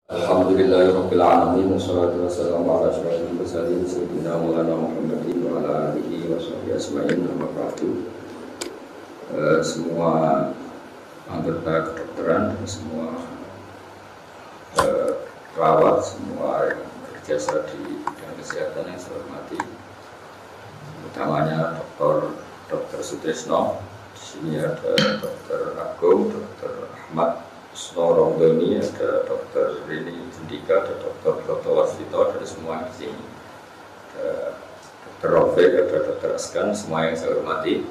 Alhamdulillahirabbil alamin wassalatu wassalamu ala asyrofil mursalin sayyidina Maulana Muhammadin wa ala alihi washabihi ajmain amma ba'du. Semua anggota kedokteran dan semua perawat, semua yang berjasa di bidang kesehatan yang saya hormati, utamanya Dr. Sutrisno. Di sini ada Dr. Agung, Dr. Ahmad Snorongdoni, ada Dr. Rini Jendika, ada Dr. Broto Wasito, dari semua di sini. Ada Dr. Rofik, ada Dr. Askan, semua yang saya hormati.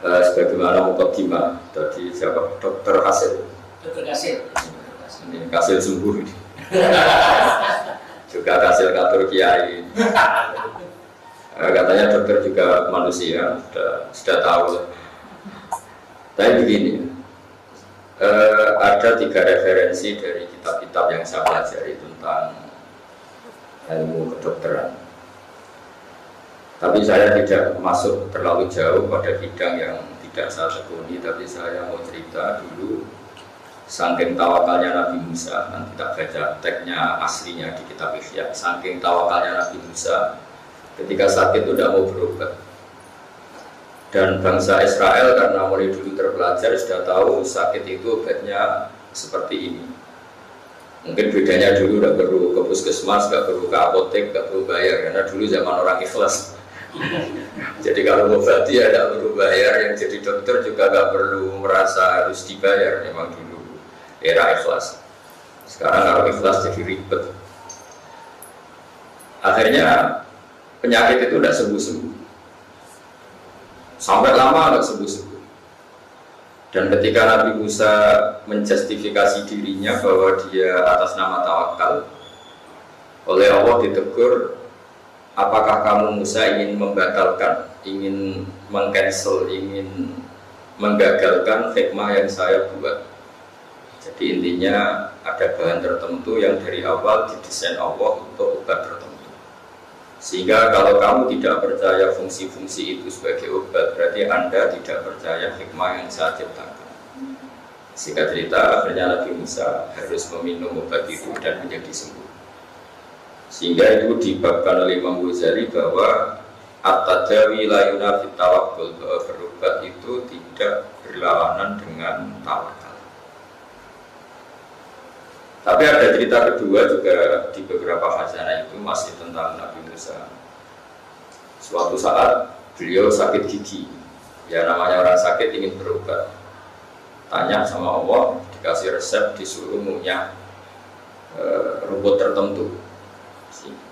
Sebagaimana mukadimah tadi siapa? Dr. Hasil. Dr. Kasil. Ini Kasil sembuh ini. Juga Kasil Katur Kiai. Katanya dokter juga manusia, sudah tahu. Tapi begini. Ada 3 referensi dari kitab-kitab yang saya pelajari tentang ilmu kedokteran. Tapi saya tidak masuk terlalu jauh pada bidang yang tidak saya tekuni, tapi saya mau cerita dulu saking tawakalnya Nabi Musa. Nanti tak baca teksnya aslinya di kitab Ihya. Saking tawakalnya Nabi Musa ketika sakit itu tidak mau berobat. Dan bangsa Israel karena mulai dulu terpelajar sudah tahu sakit itu obatnya seperti ini. Mungkin bedanya dulu tidak perlu ke puskesmas, tidak perlu ke apotek, tidak perlu bayar karena dulu zaman orang ikhlas. Jadi kalau mengobati ya tidak perlu bayar, yang jadi dokter juga tidak perlu merasa harus dibayar. Memang dulu era ikhlas. Sekarang kalau ikhlas jadi ribet. Akhirnya penyakit itu tidak sembuh-sembuh. Sampai lama agak sembuh-sembuh. Dan ketika Nabi Musa menjustifikasi dirinya bahwa dia atas nama tawakal, oleh Allah ditegur, apakah kamu Musa ingin membatalkan, ingin mengcancel, ingin menggagalkan hikmah yang saya buat. Jadi intinya ada bahan tertentu yang dari awal didesain Allah untuk obat tertentu. Sehingga kalau kamu tidak percaya fungsi-fungsi itu sebagai obat, berarti Anda tidak percaya hikmah yang saya ciptakan. Sehingga cerita akhirnya Nabi Musa harus meminum obat itu dan menjadi sembuh. Sehingga itu dibabkan oleh Imam Ghazali bahwa at-tadawi la yunafi tawakkul, bahwa berobat itu tidak berlawanan dengan tawakal. Tapi ada cerita kedua juga di beberapa khazanah itu masih tentang Nabi Musa. Suatu saat beliau sakit gigi. Ya namanya orang sakit ingin berobat. Tanya sama Allah, dikasih resep, disuruh ngunyah rumput tertentu.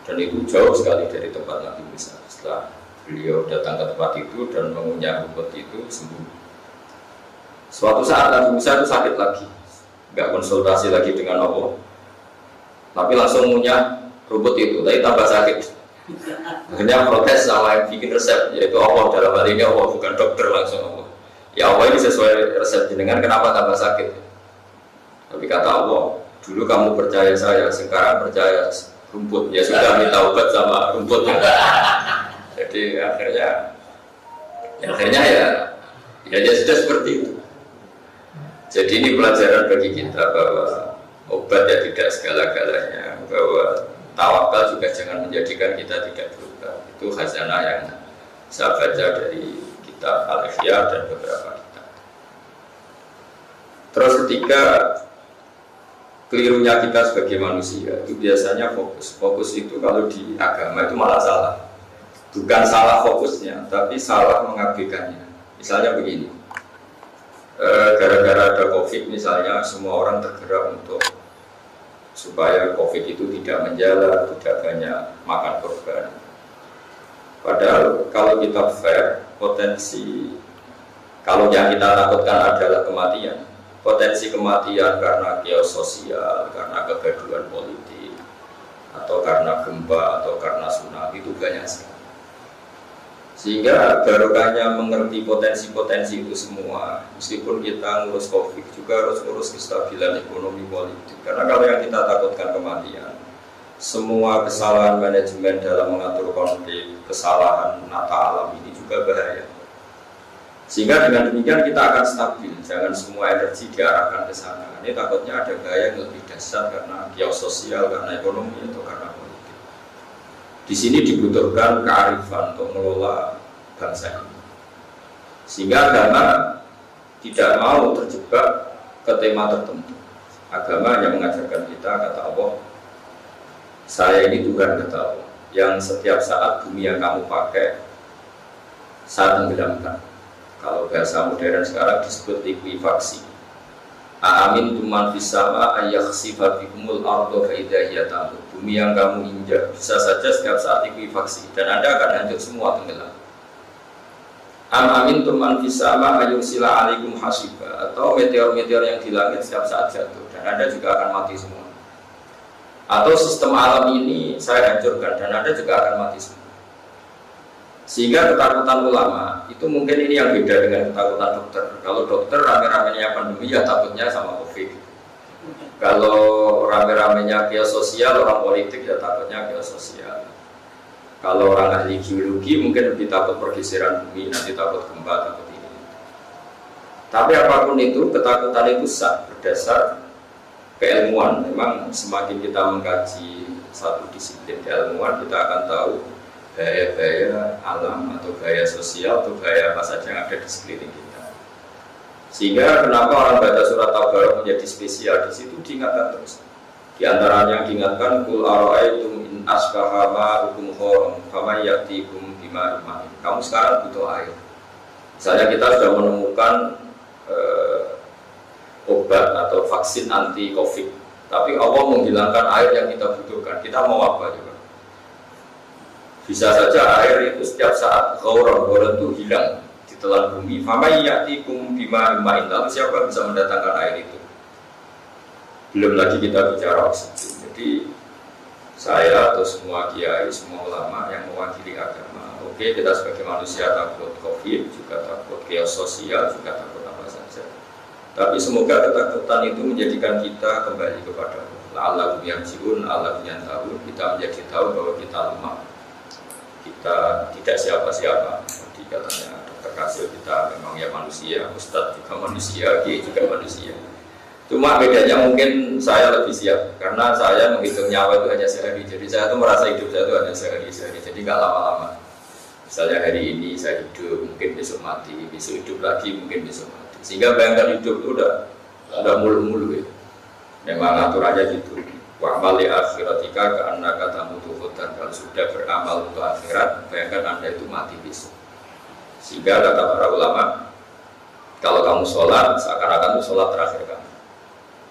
Dan itu jauh sekali dari tempat Nabi Musa. Setelah beliau datang ke tempat itu dan mengunyah rumput itu sembuh. Suatu saat Nabi Musa itu sakit lagi. Nggak konsultasi lagi dengan Allah, tapi langsung punya rumput itu, tapi tambah sakit. Akhirnya protes sama yang bikin resep, yaitu Allah. Dalam hal ini Allah, bukan dokter, langsung Allah. Ya Allah, ini sesuai resep jenengan, kenapa tambah sakit? Tapi kata Allah, dulu kamu percaya saya, sekarang percaya rumput. Ya sudah, minta obat sama rumput. Jadi akhirnya ya sudah seperti itu. Jadi ini pelajaran bagi kita bahwa obat ya tidak segala-galanya, bahwa tawakal juga jangan menjadikan kita tidak berobat. Itu khazanah yang saya baca dari kitab Al-Ihya dan beberapa kitab. Terus ketiga, kelirunya kita sebagai manusia itu biasanya fokus itu kalau di agama itu malah salah. Bukan salah fokusnya, tapi salah mengabaikannya. Misalnya begini, gara-gara ada COVID misalnya, semua orang tergerak untuk supaya COVID itu tidak menjalar, tidak banyak makan korban. Padahal kalau kita fair, potensi kalau yang kita takutkan adalah kematian, potensi kematian karena chaos sosial, karena kegaduhan politik, atau karena gempa, atau karena tsunami itu banyak sekali. Sehingga barokahnya mengerti potensi-potensi itu semua, meskipun kita ngurus COVID juga harus ngurus kestabilan ekonomi politik. Karena kalau yang kita takutkan kematian, semua kesalahan manajemen dalam mengatur konflik, kesalahan nata alam ini juga bahaya. Sehingga dengan demikian kita akan stabil, jangan semua energi diarahkan ke sana. Ini takutnya ada gaya yang lebih dasar karena geososial, karena ekonomi atau karena politik. Di sini dibutuhkan kearifan untuk mengelola bangsa ini. Sehingga agama tidak mau terjebak ke tema tertentu. Agama yang mengajarkan kita, kata Allah, saya ini Tuhan, kata Allah, yang setiap saat bumi yang kamu pakai saya tenggelamkan. Kalau bahasa modern sekarang disebut likuifaksi. Amin tuman fisama ayakhsifa bikumul ardo faida hiya tamut. Bumi yang kamu injak bisa saja setiap saat likuifaksi dan Anda akan hancur semua, tenggelam. Amin tuman fisama ayursila alaikum hasiba, atau meteor-meteor yang di langit setiap saat jatuh dan Anda juga akan mati semua. Atau sistem alam ini saya hancurkan dan Anda juga akan mati semua. Sehingga ketakutan ulama itu mungkin ini yang beda dengan ketakutan dokter. Kalau dokter rame-ramenya pandemi ya takutnya sama COVID. Kalau rame-ramenya geososial, orang politik ya takutnya geososial. Kalau orang ahli geologi mungkin lebih takut pergeseran bumi, nanti takut gempa, takut ini. Tapi apapun itu, ketakutan itu sah berdasar keilmuan. Memang semakin kita mengkaji satu disiplin keilmuan, kita akan tahu gaya-gaya alam atau gaya sosial atau gaya apa saja yang ada di sekeliling kita. Sehingga kenapa orang baca surat Tabarok menjadi spesial, di situ diingatkan terus. Di antaranya yang diingatkan kul ara'aitum in asbaha ma'ukum kharam fama ya'tikum bima imanin. Kamu sekarang butuh air. Misalnya kita sudah menemukan obat atau vaksin anti COVID, tapi Allah menghilangkan air yang kita butuhkan. Kita mau apa juga? Bisa saja air itu setiap saat ghaurah itu hilang di telan bumi. Fama ya'tikum bima imanin. Lalu siapa bisa mendatangkan air itu? Belum lagi kita bicara oksigen. Jadi saya atau semua kiai, semua ulama yang mewakili agama, oke, kita sebagai manusia takut COVID, juga takut geososial, juga takut apa saja. Tapi semoga ketakutan itu menjadikan kita kembali kepada Allah yang jiun, Allah yang tahu. Kita menjadi tahu bahwa kita lemah, kita tidak siapa-siapa. Jadi katanya Dr. Kasil kita memang ya manusia, Ustadz juga manusia, Kiai juga manusia. Cuma bedanya mungkin saya lebih siap karena saya menghitung nyawa itu hanya sehari. Jadi saya tuh merasa hidup saya itu hanya sehari. Jadi nggak lama-lama. Misalnya hari ini saya hidup, mungkin besok mati, besok hidup lagi, mungkin besok mati. Sehingga bayangkan hidup itu udah mulu-mulu ya. Memang aturannya gitu. Wa amali akhiratika ka'anna katamutu khotan. Kalau sudah beramal untuk akhirat, bayangkan Anda itu mati besok. Sehingga kata para ulama, kalau kamu sholat, seakan-akan itu sholat terakhir kamu.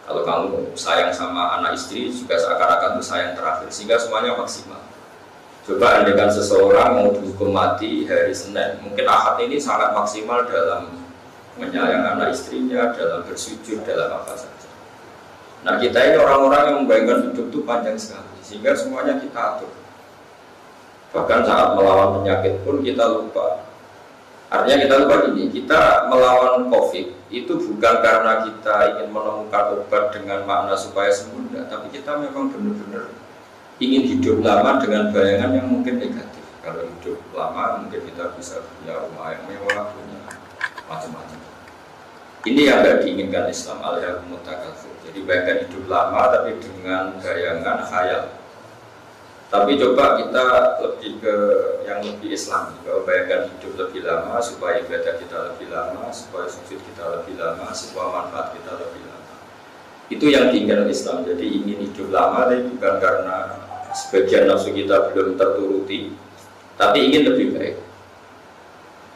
Kalau kamu sayang sama anak istri, juga seakan-akan itu sayang terakhir. Sehingga semuanya maksimal. Coba andaikan seseorang mau dihukum mati hari Senin, mungkin Ahad ini sangat maksimal dalam menyayang anak istrinya, dalam bersujud, dalam apa saja. Nah kita ini orang-orang yang membayangkan hidup itu panjang sekali, sehingga semuanya kita atur. Bahkan saat melawan penyakit pun kita lupa. Artinya kita lupa ini, kita melawan COVID itu bukan karena kita ingin menemukan obat dengan makna supaya sembuh, tapi kita memang benar-benar ingin hidup lama dengan bayangan yang mungkin negatif. Kalau hidup lama mungkin kita bisa punya rumah yang mewah, punya macam-macam. Ini yang tidak diinginkan Islam, al-hakumut takatsur. Jadi bayangkan hidup lama tapi dengan bayangan khayal. Tapi coba kita lebih ke yang lebih Islam, bahwa bayangkan hidup lebih lama supaya ibadah kita lebih lama, supaya sujud kita lebih lama, supaya manfaat kita lebih lama. Itu yang diinginkan Islam. Jadi ingin hidup lama tapi bukan karena sebagian nafsu kita belum terturuti, tapi ingin lebih baik.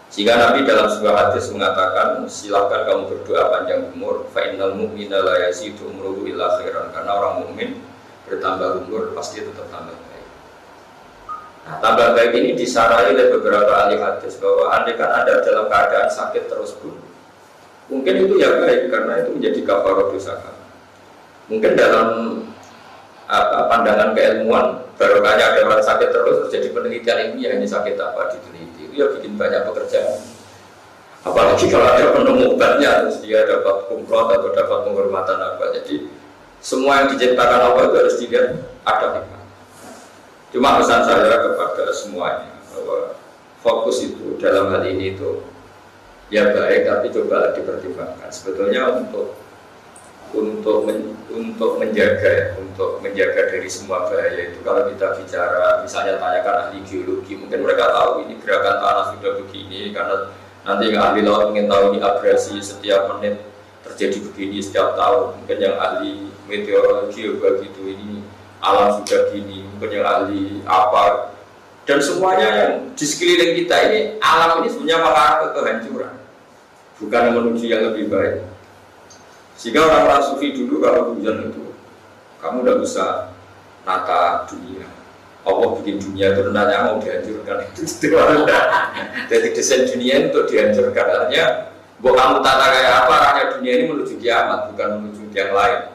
Sehingga Nabi dalam sebuah hadis mengatakan, silakan kamu berdoa panjang umur, fa innal mu'mina la yazidu umruhu illa khairan. Karena orang mukmin bertambah umur pasti tetap tambah baik. Nah, tambah baik ini disarai oleh beberapa ahli hadis bahwa andaikan Anda dalam keadaan sakit terus pun, mungkin itu ya baik karena itu menjadi kafarah dosa kamu. Mungkin dalam pandangan keilmuan, barokahnya ada orang sakit terus jadi penelitian ini hanya sakit apa diteliti, itu ya bikin banyak pekerjaan. Apalagi kalau ada penemu obatnya, terus dia dapat kumplot atau dapat penghormatan apa. Jadi semua yang diciptakan Allah itu harus dilihat ada hikmah. Cuma pesan saya kepada semuanya bahwa fokus itu dalam hal ini itu ya baik, tapi coba dipertimbangkan. Sebetulnya untuk menjaga dari semua bahaya itu, kalau kita bicara misalnya tanyakan ahli geologi, mungkin mereka tahu ini gerakan tanah sudah begini karena nanti yang ahli laut ingin tahu ini abrasi setiap menit terjadi begini setiap tahun. Mungkin yang ahli meteorologi begitu, ini alam sudah gini, mungkin yang ahli apa, dan semuanya yang di sekeliling kita ini, alam ini sebenarnya mengarah ke kehancuran, bukan menuju yang lebih baik. Sehingga orang-orang sufi dulu kalau hujan itu, kamu udah bisa nata dunia. Allah bikin dunia itu renanya mau dihancurkan itu. Jadi desain dunia untuk dihancurkan. Artinya, buat kamu tata kayak apa, arahnya dunia ini menuju kiamat, bukan menuju yang lain.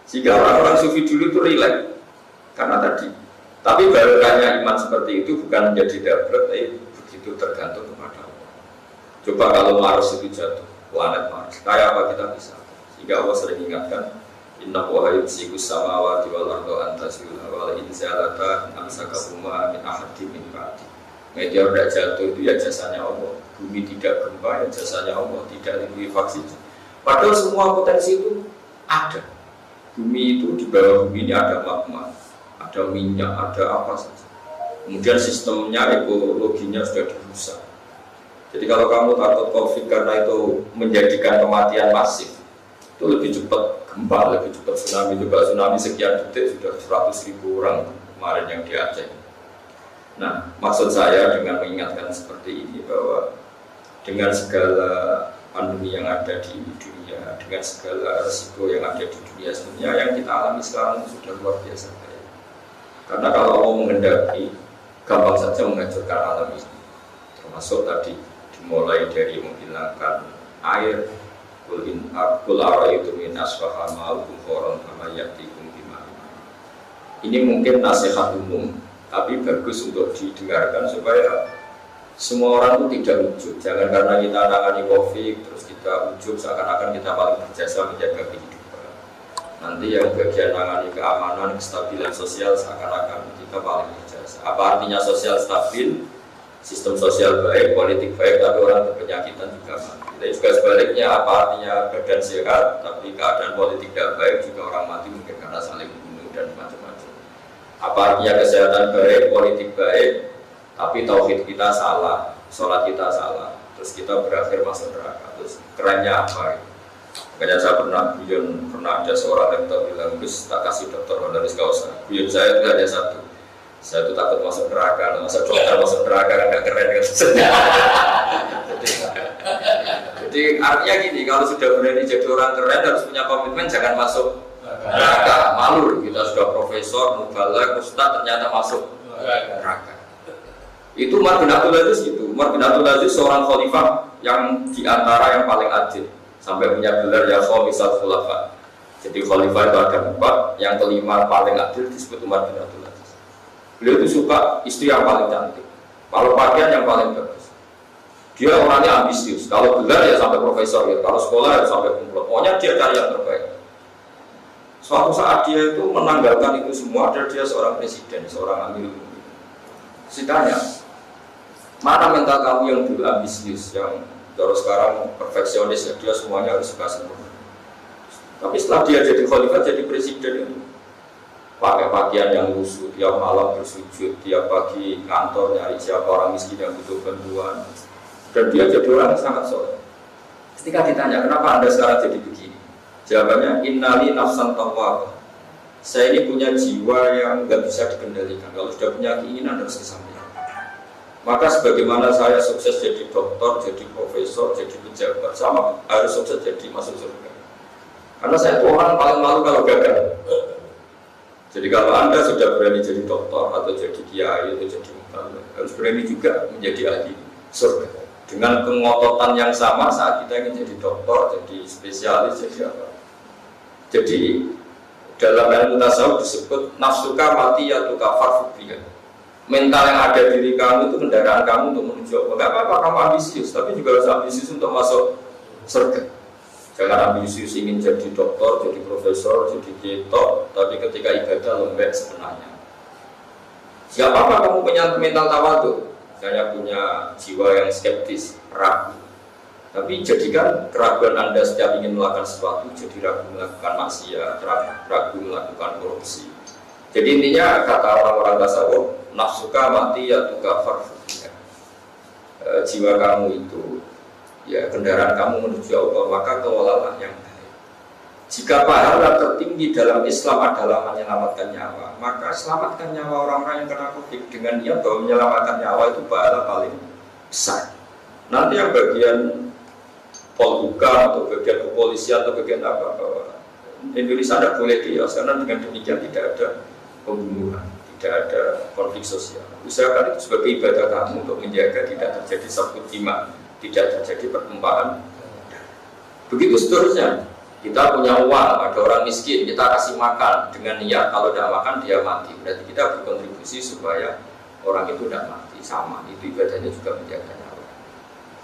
Sehingga orang-orang sufi dulu itu rileks karena tadi. Tapi barokahnya iman seperti itu bukan menjadi dablek, tapi begitu tergantung kepada Allah. Coba kalau Mars itu jatuh, planet Mars, kayak apa kita bisa? Sehingga Allah sering ingatkan, Inna Allaha yumsikus samawati wal arda an tazula wa la in zalata amsakahuma min ahadin min ba'di. Meteor tidak jatuh itu ya jasanya Allah. Bumi tidak gempa ya jasanya Allah, tidak likuifaksi. Padahal semua potensi itu ada. Bumi itu, di bawah bumi ini ada magma, ada minyak, ada apa saja. Kemudian sistemnya, ekologinya sudah dirusak. Jadi kalau kamu takut COVID karena itu menjadikan kematian masif, itu lebih cepat gempa, lebih cepat tsunami. Juga tsunami sekian detik sudah 100.000 orang kemarin yang di Aceh. Nah, maksud saya dengan mengingatkan seperti ini bahwa dengan segala pandemi yang ada di dunia, dengan segala resiko yang ada di dunia, sebenarnya yang kita alami sekarang sudah luar biasa. Karena kalau Allah menghendaki, gampang saja menghancurkan alam ini. Termasuk tadi dimulai dari menghilangkan air. Kul ara'aytum min asbaha ma'akum khoron kama ya'tikum bima'in. Ini mungkin nasihat umum, tapi bagus untuk didengarkan supaya semua orang itu tidak ujub. Jangan karena kita tangani COVID terus kita ujub seakan-akan kita paling berjasa menjaga kehidupan. Nanti yang bagian tangani keamanan, kestabilan sosial seakan-akan kita paling berjasa. Apa artinya sosial stabil? Sistem sosial baik, politik baik, tapi orang berpenyakitan juga mati. Dan juga sebaliknya, apa artinya badan sehat, tapi keadaan politik tidak baik, juga orang mati mungkin karena saling membunuh dan macam-macam. Apa artinya kesehatan baik, politik baik, tapi tauhid kita salah, sholat kita salah, terus kita berakhir masuk neraka. Terus kerennya apa? Makanya saya pernah ada seorang rektor bilang, Gus tak kasih dokter honoris causa. Guyon saya itu hanya satu. Saya tuh takut masuk neraka, masa dokter masuk neraka kan gak keren kan? Jadi artinya gini, kalau sudah berani jadi orang keren harus punya komitmen jangan masuk neraka. Malu kita sudah profesor, mubalagh, ustaz ternyata masuk neraka. Itu Umar bin Abdul Aziz itu. Umar bin Abdul Aziz seorang khalifah yang diantara yang paling adil, sampai punya gelar ya khamisat khulafa. Jadi khalifah itu ada 4, yang kelima paling adil disebut Umar bin Abdul Aziz. Beliau itu suka istri yang paling cantik, kalau pakaian yang paling bagus. Dia orangnya ambisius, kalau gelar ya sampai profesor, ya. Kalau sekolah ya sampai kumlot. Pokoknya dia cari yang terbaik. Suatu saat dia itu menanggalkan itu semua, dan dia seorang presiden, seorang amirul mukminin. Ditanya, mana mental kamu yang dulu ambisius, yang terus sekarang perfeksionis, ya dia semuanya harus suka sempurna. Tapi setelah dia jadi khalifah, jadi presiden itu pakai pakaian yang lusuh, tiap malam bersujud, tiap pagi kantor nyari siapa orang miskin yang butuh bantuan, dan dia jadi orang yang sangat soleh. Ketika ditanya kenapa anda sekarang jadi begini, jawabannya innali nafsan tawwabah. Saya ini punya jiwa yang nggak bisa dikendalikan. Kalau sudah punya keinginan harus kesampaian. Maka sebagaimana saya sukses jadi dokter, jadi profesor, jadi pejabat, sama harus sukses jadi masuk surga. Karena saya itu orang paling malu kalau gagal. Jadi kalau anda sudah berani jadi dokter atau jadi kiai atau jadi mubalagh, harus berani juga menjadi ahli surga. Dengan kengototan yang sama saat kita ingin jadi dokter, jadi spesialis, jadi apa. Jadi dalam ilmu tasawuf disebut nafsuka mati ya tukafar fubiya. Mental yang ada di diri kamu itu kendaraan kamu untuk menuju apa. Enggak apa-apa kamu ambisius, tapi juga harus ambisius untuk masuk surga. Jangan ambisius ingin jadi dokter, jadi profesor, jadi ketok, tapi ketika ibadah lembek sebenarnya. Siapa kamu punya mental tawadhu? Saya punya jiwa yang skeptis, ragu. Tapi jadikan keraguan Anda setiap ingin melakukan sesuatu jadi ragu melakukan maksiat, ragu melakukan korupsi. Jadi intinya kata orang-orang tasawuf, nafsuka mati ya tukafar. Jiwa kamu itu, ya kendaraan kamu menuju Allah, maka kelolalah yang baik. Jika pahala tertinggi dalam Islam adalah menyelamatkan nyawa, maka selamatkan nyawa orang-orang yang kena COVID dengan niat bahwa menyelamatkan nyawa itu pahala paling besar. Nanti yang bagian Polhukam atau bagian kepolisian atau bagian apa bahwa Indonesia tidak boleh dias karena dengan demikian tidak ada pembunuhan, tidak ada konflik sosial. Usahakan itu sebagai ibadah kamu untuk menjaga tidak terjadi sabut jima, tidak terjadi pertumpahan. Begitu seterusnya. Kita punya uang, ada orang miskin, kita kasih makan dengan niat kalau tidak makan dia mati. Berarti kita berkontribusi supaya orang itu tidak mati. Sama, itu ibadahnya juga menjaga nyawa.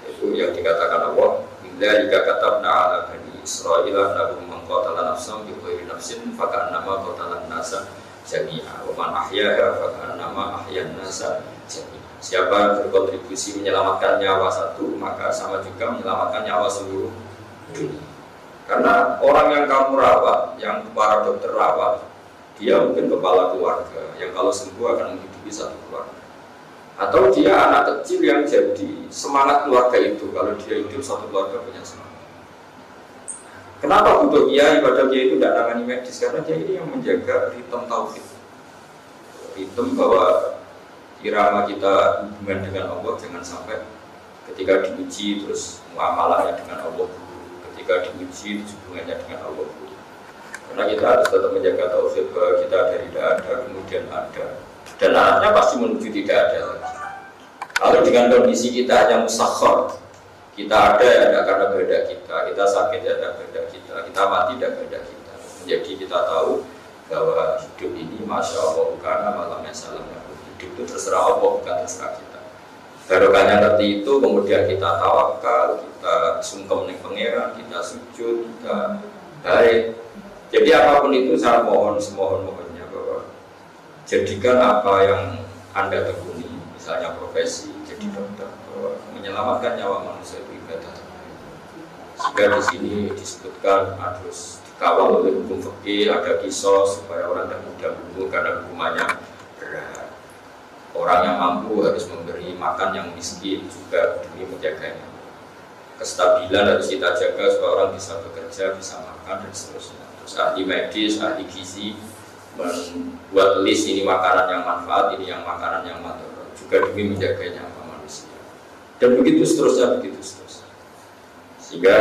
Itu yang dikatakan Allah. Bila jika katabna ala bani Israil nahum man qatala nafsan bi ghairi nafsin faka'annama qatala nasa jami'a wa man ahyaha faka'annama ahyan nasa jami'a. Siapa yang berkontribusi menyelamatkan nyawa satu, maka sama juga menyelamatkan nyawa seluruh dunia. Karena orang yang kamu rawat, yang para dokter rawat, dia mungkin kepala keluarga yang kalau sembuh akan menghidupi satu keluarga. Atau dia anak kecil yang jadi semangat keluarga itu kalau dia hidup satu keluarga punya semangat. Kenapa butuh kiai? Padahal kiai itu tidak tangani medis karena dia ini yang menjaga ritme tauhid, ritme bahwa irama kita hubungan dengan Allah jangan sampai ketika diuji terus muamalahnya dengan Allah dulu, ketika diuji hubungannya dengan Allah dulu. Karena kita harus tetap menjaga tauhid bahwa kita dari tidak ada kemudian ada. Dan arahnya pasti menuju tidak ada lagi. Kalau dengan kondisi kita hanya musakhor, kita ada ya ada karena kehendak kita sakit ya ada kehendak kita mati ya kehendak kita. Jadi kita tahu bahwa hidup ini masya Allah karena malamnya salam hidup itu terserah Allah bukan terserah kita. Barokahnya ngerti itu kemudian kita tawakal, kita sungkem ning pangeran, kita sujud, kita baik. Jadi apapun itu saya mohon semohon-mohonnya bahwa jadikan apa yang Anda tekuni, misalnya profesi, jadi dokter, menyelamatkan nyawa manusia itu ibadah. Sehingga di sini disebutkan harus dikawal oleh hukum fikih, ada kisos supaya orang tidak mudah bunuh karena hukumannya berat. Orang yang mampu harus memberi makan yang miskin juga demi menjaganya. Kestabilan harus kita jaga supaya orang bisa bekerja, bisa makan dan seterusnya. Terus ahli medis, ahli gizi membuat list ini makanan yang manfaat, ini yang makanan yang madharat juga demi menjaga nyawa manusia. Dan begitu seterusnya. Sehingga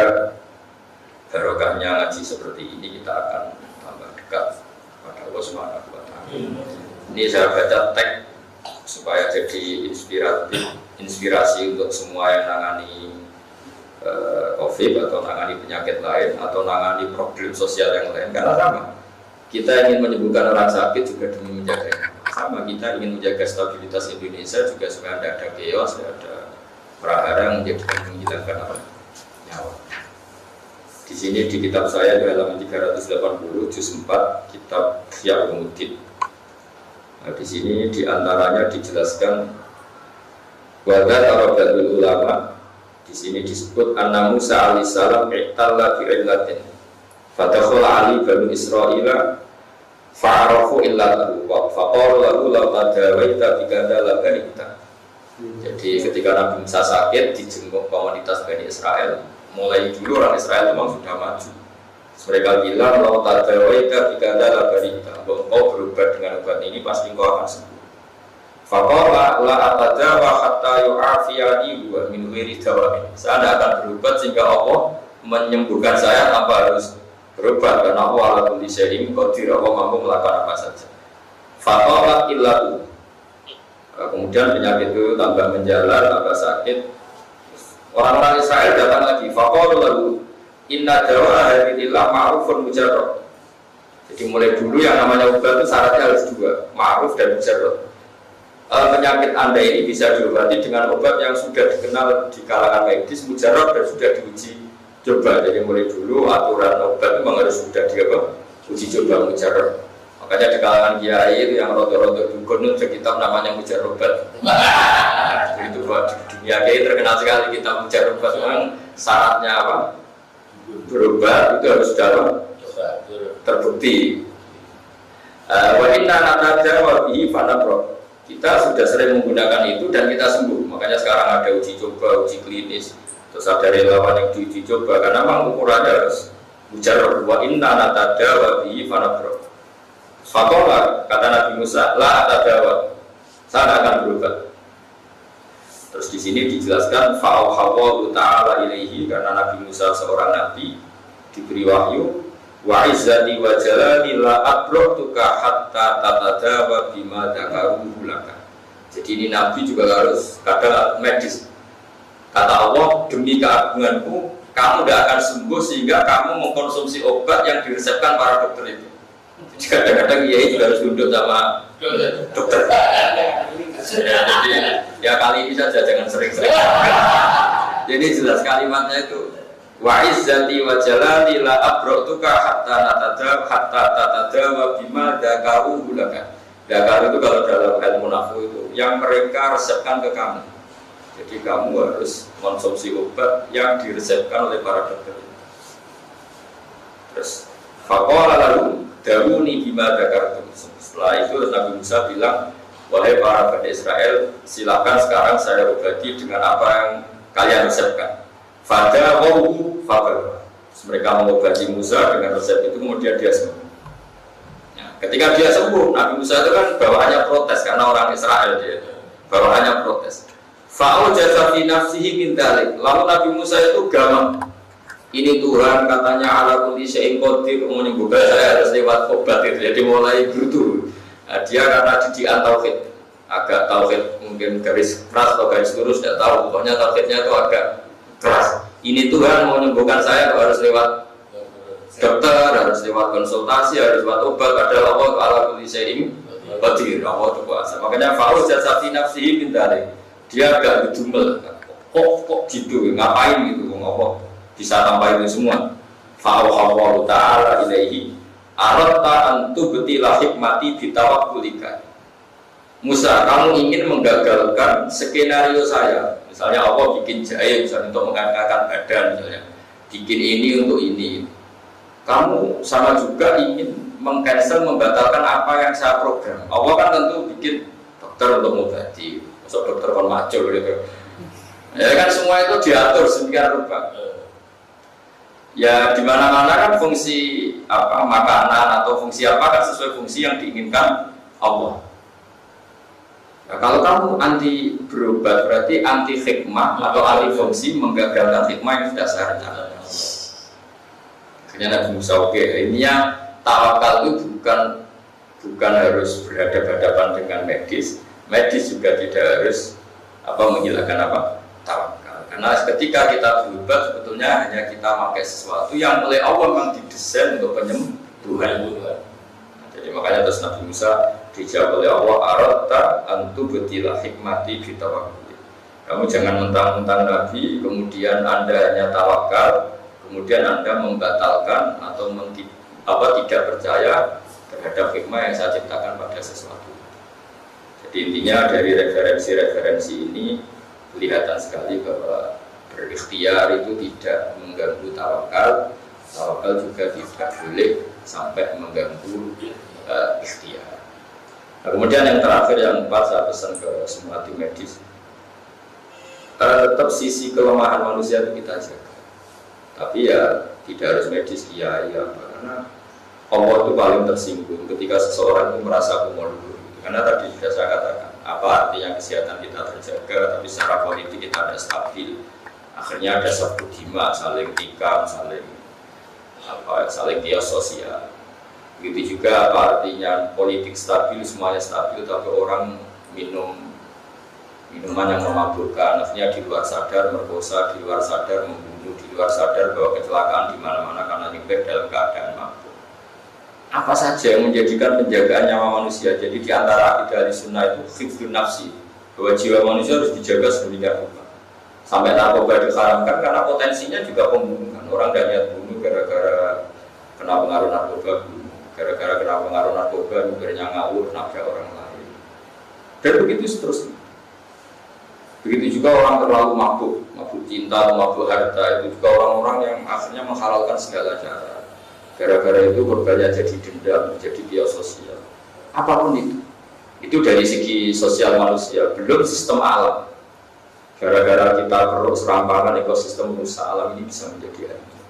barokahnya ngaji seperti ini kita akan tambah dekat pada Allah Subhanahu wa Ta'ala. Ini saya baca teks supaya jadi inspirasi untuk semua yang nangani COVID atau nangani penyakit lain atau nangani problem sosial yang lain. Karena sama. Kita ingin menyembuhkan orang sakit juga demi menjaganya. Sama kita ingin menjaga stabilitas Indonesia juga supaya tidak ada chaos, tidak ada prahara yang menjadikan menghilangkan nyawa. Di sini di kitab saya di halaman 380 juz 4 kitab Ihya Ulumuddin. Nah, di sini diantaranya dijelaskan wada tarobatul ulama. Di sini disebut anna Musa alaihissalam iktalla bi illatin. Fadakhala ali banu Israila fa'arafu illatahu wa faqalu lahu law tadawaita bikada la banita. Jadi ketika Nabi Musa sakit dijenguk komunitas Bani Israel, mulai dulu orang Israel memang sudah maju. Mereka bilang law tadawaita bikada la banita. Engkau berobat dengan obat ini pasti engkau akan sembuh. Faqala la atadawa hatta yu'afiyani wa min ghairi dawain. Saya tidak akan berobat sehingga Allah menyembuhkan saya tanpa harus berobat karena Allah ala kulli syai'in qadir, Allah mampu melakukan apa saja. Faqalat illatu. Kemudian penyakit itu tambah menjalar, tambah sakit. Orang-orang Israel datang lagi. Faqalu lahu inna dawa hadillah ma'rufun mujarrad. Jadi mulai dulu yang namanya obat itu syaratnya harus dua, ma'ruf dan mujarrad. Penyakit Anda ini bisa diobati dengan obat yang sudah dikenal di kalangan medis, mujarrad dan sudah diuji coba. Jadi mulai dulu aturan obat memang harus sudah uji coba mujarrad. Makanya di kalangan kiai itu yang roto-roto dukun itu kitab namanya mujarrad. Itu buat di dunia kiai terkenal sekali kitab mujarrad. Memang syaratnya apa? Berubah itu harus sudah terbukti. Wa inna nataja wa bihi fanabro. Kita sudah sering menggunakan itu dan kita sembuh. Makanya sekarang ada uji coba, uji klinis. Terus ada relawan yang diuji coba karena memang ukurannya harus mujarrab. Wa inna nataja wa bihi fanabro. Fakola kata Nabi Musa, la atadawa. Saya akan berubah. Terus di sini dijelaskan fa'auhawallahu ta'ala ilaihi karena Nabi Musa seorang nabi diberi wahyu wa izzati wa jalali la abratuka hatta tatadawa bima dzakaruhu laka. Jadi ini nabi juga harus kadang medis. Kata Allah, demi keagunganku kamu tidak akan sembuh sehingga kamu mengkonsumsi obat yang diresepkan para dokter itu. Jadi kadang-kadang kiai juga harus tunduk sama dokter. Jadi ya kali ini saja jangan sering-sering. Jadi jelas kalimatnya itu wa izzati wa jalali la abratuka hatta tatadawa bima dzakaruhu laka. Dzakar itu kalau dalam ilmu nafsu itu yang mereka resepkan ke kamu. Jadi kamu harus konsumsi obat yang diresepkan oleh para dokter. Terus faqala lalu dawuni bima dzakartum. Setelah itu Nabi Musa bilang, wahai para Bani Israel, silakan sekarang saya obati dengan apa yang kalian resepkan. Fada wahu fabel. Mereka mengobati Musa dengan resep itu, kemudian dia sembuh. Nah, ketika dia sembuh, Nabi Musa itu kan bawaannya protes karena orang Israel dia, bawaannya protes. Fa'u jazafi nafsihi min dalik. Lalu Nabi Musa itu gamang. Ini Tuhan katanya ala kulli syai'in qadir, menyembuhkan saya harus lewat obat itu. Jadi mulai brutu. Nah, dia karena didikan tauhid, agak tauhid mungkin garis keras atau garis lurus tidak tahu, pokoknya tauhidnya itu agak keras. Ini Tuhan mau menyembuhkan saya harus lewat dokter, harus lewat konsultasi, harus lewat obat. Padahal Allah ala kulli syai'in qadir, Allah itu kuasa. Makanya fa'u jazafi nafsihi min dalik. Dia agak gedumel. Kok gitu, ngapain gitu, ngomong bisa tambah itu semua. Fa'auhallahu ta'ala ilaihi aratta antu betilah hikmati bitawakkulika. Musa, kamu ingin menggagalkan skenario saya. Misalnya Allah bikin jahe misalnya untuk mengangkat badan misalnya. Bikin ini untuk ini. Kamu sama juga ingin mengcancel, membatalkan apa yang saya program. Allah kan tentu bikin dokter untuk mengobati. Masuk dokter kon macul gitu. Ya kan semua itu diatur sedemikian rupa. Ya di mana-mana kan fungsi apa makanan atau fungsi apa kan sesuai fungsi yang diinginkan Allah. Nah, kalau kamu anti berobat berarti anti hikmah atau anti fungsi, menggagalkan hikmah yang sudah saya rencanakan. Akhirnya Nabi Musa intinya tawakal itu bukan harus berhadapan-hadapan dengan medis juga tidak harus menghilangkan tawakal. Karena ketika kita berubah sebetulnya hanya kita pakai sesuatu yang oleh Allah memang didesain untuk penyembuhan. Jadi makanya terus Nabi Musa dijawab oleh Allah, aratta antu betilah hikmati bitawakkul. Kamu jangan mentang-mentang Nabi kemudian Anda hanya tawakal, kemudian Anda membatalkan atau tidak percaya terhadap hikmah yang saya ciptakan pada sesuatu. Jadi intinya dari referensi-referensi ini kelihatan sekali bahwa berikhtiar itu tidak mengganggu tawakal. Tawakal juga tidak boleh sampai mengganggu ikhtiar. Nah, kemudian yang terakhir yang keempat saya pesan ke semua tim medis, tetap sisi kelemahan manusia itu kita jaga. Tapi ya tidak harus medis karena Allah itu paling tersinggung ketika seseorang itu merasa kumur. Karena tadi sudah saya katakan, apa artinya kesehatan kita terjaga, tapi secara politik kita ada stabil. Akhirnya ada satu dima, saling tikam, saling kios sosial. Begitu juga apa artinya politik stabil, semuanya stabil, tapi orang minum minuman yang memabukkan, akhirnya di luar sadar merkosa, di luar sadar membunuh, di luar sadar bahwa kecelakaan di mana-mana karena nyepet dalam keadaan mabuk. Apa saja yang menjadikan penjagaan nyawa manusia. Jadi di antara akidah Ahlussunnah itu hifdzun nafsi, bahwa jiwa manusia harus dijaga sedemikian rupa. Sampai narkoba diharamkan karena potensinya juga pembunuhan. Orang tidak niat bunuh gara-gara kena pengaruh narkoba, gara-gara kena pengaruh narkoba mikirnya ngawur nabrak orang lain. Dan begitu seterusnya. Begitu juga orang terlalu mabuk cinta atau mabuk harta, itu juga orang-orang yang akhirnya menghalalkan segala cara. Gara-gara itu korbannya jadi dendam, jadi biososial. Apapun itu dari segi sosial manusia, belum sistem alam. Gara-gara kita perlu serampangan ekosistem rusak, alam ini bisa menjadi hancur.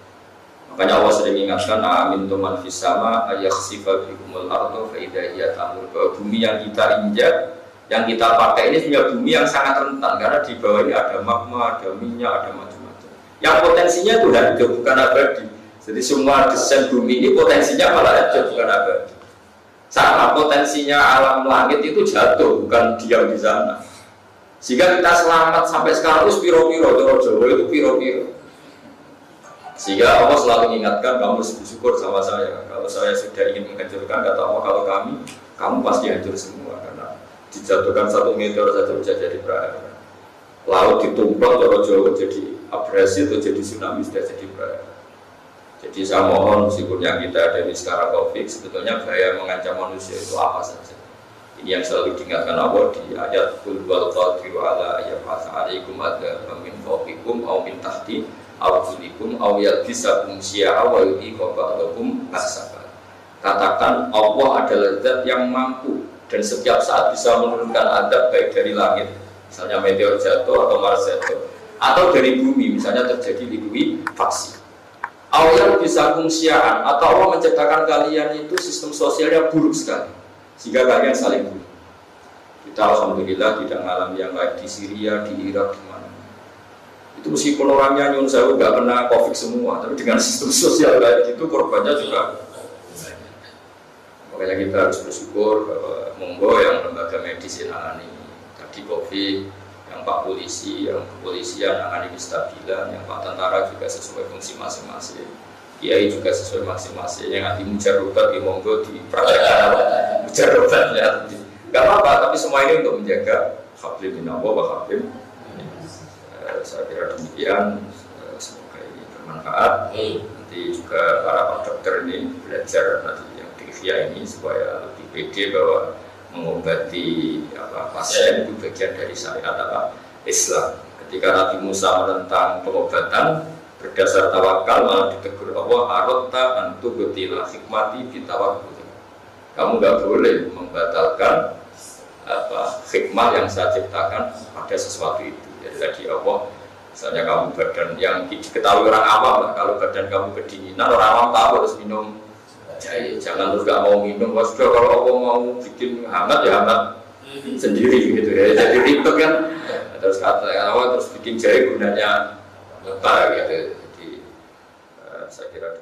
Makanya Allah sering ingatkan, amin tuman fisama ayakhsifa bikumul ardo faidahiyat amur, bahwa bumi yang kita injak, yang kita pakai ini punya bumi yang sangat rentan, karena di bawah ini ada magma, ada minyak, ada macam-macam. Yang potensinya itu hidup, bukan abadi. Jadi semua desain bumi ini potensinya malah hidup, bukan abadi. Sama potensinya alam langit itu jatuh, bukan diam di sana. Sehingga kita selamat sampai sekarang itu piro-piro, Jawa itu piro-piro. Sehingga Allah selalu mengingatkan, kamu bersyukur sama saya. Kalau saya sudah ingin menghancurkan, kata Allah, kalau kamu pasti hancur semua. Karena dijatuhkan satu meteor saja bisa jadi praharan. Laut ditumpah, Jawa jadi abrasi atau jadi tsunami sudah jadi praharan. Jadi saya mohon, meskipun yang kita ada di sekarang COVID, sebetulnya bahaya mengancam manusia itu apa saja. Ini yang selalu diingatkan Allah di ayat Qul wal qadiru ala ayyab'atsa 'alaikum adzaban min fawqikum aw min tahti arjulikum aw yalbisakum syi'a wa yuhiqa ba'dakum ba'sa. Katakan Allah adalah zat yang mampu dan setiap saat bisa menurunkan azab baik dari langit, misalnya meteor jatuh atau Mars jatuh, atau dari bumi, misalnya terjadi likuifaksi. Awal bisa fungsian atau Allah menciptakan kalian itu sistem sosialnya buruk sekali sehingga kalian saling bunuh. Kita alhamdulillah tidak mengalami yang baik di Syria, di Irak, di mana. Itu meskipun orangnya nyun sewu nggak kena COVID semua, tapi dengan sistem sosial kayak gitu korbannya juga. Makanya kita harus bersyukur bahwa monggo yang lembaga medis menangani tadi COVID, yang Pak Polisi, yang kepolisian menangani stabilan, yang Pak Tentara juga sesuai fungsi masing-masing, Kiai juga sesuai masing-masing, yang anti mujarobat di monggo di praktekkan mujarobatnya, nggak apa-apa, tapi semua ini untuk menjaga hablim minallah wa hablim. Saya kira demikian, semoga ini bermanfaat. Nanti juga para dokter ini belajar nanti yang di Via ini supaya lebih pede bahwa mengobati pasien itu bagian dari syariat Islam. Ketika Nabi Musa menentang pengobatan berdasar tawakal, malah ditegur Allah, arota antu betila hikmati bitawakul. Kamu nggak boleh membatalkan hikmah yang saya ciptakan pada sesuatu itu. Jadi tadi Allah, misalnya kamu badan yang diketahui orang awam lah, kalau badan kamu kedinginan, orang awam tahu harus minum jahe, jangan terus gak mau minum. Sudah kalau Allah mau bikin hangat ya hangat sendiri gitu ya, jadi ribet kan. Terus kata awal terus bikin jahe gunanya apa gitu. Jadi saya kira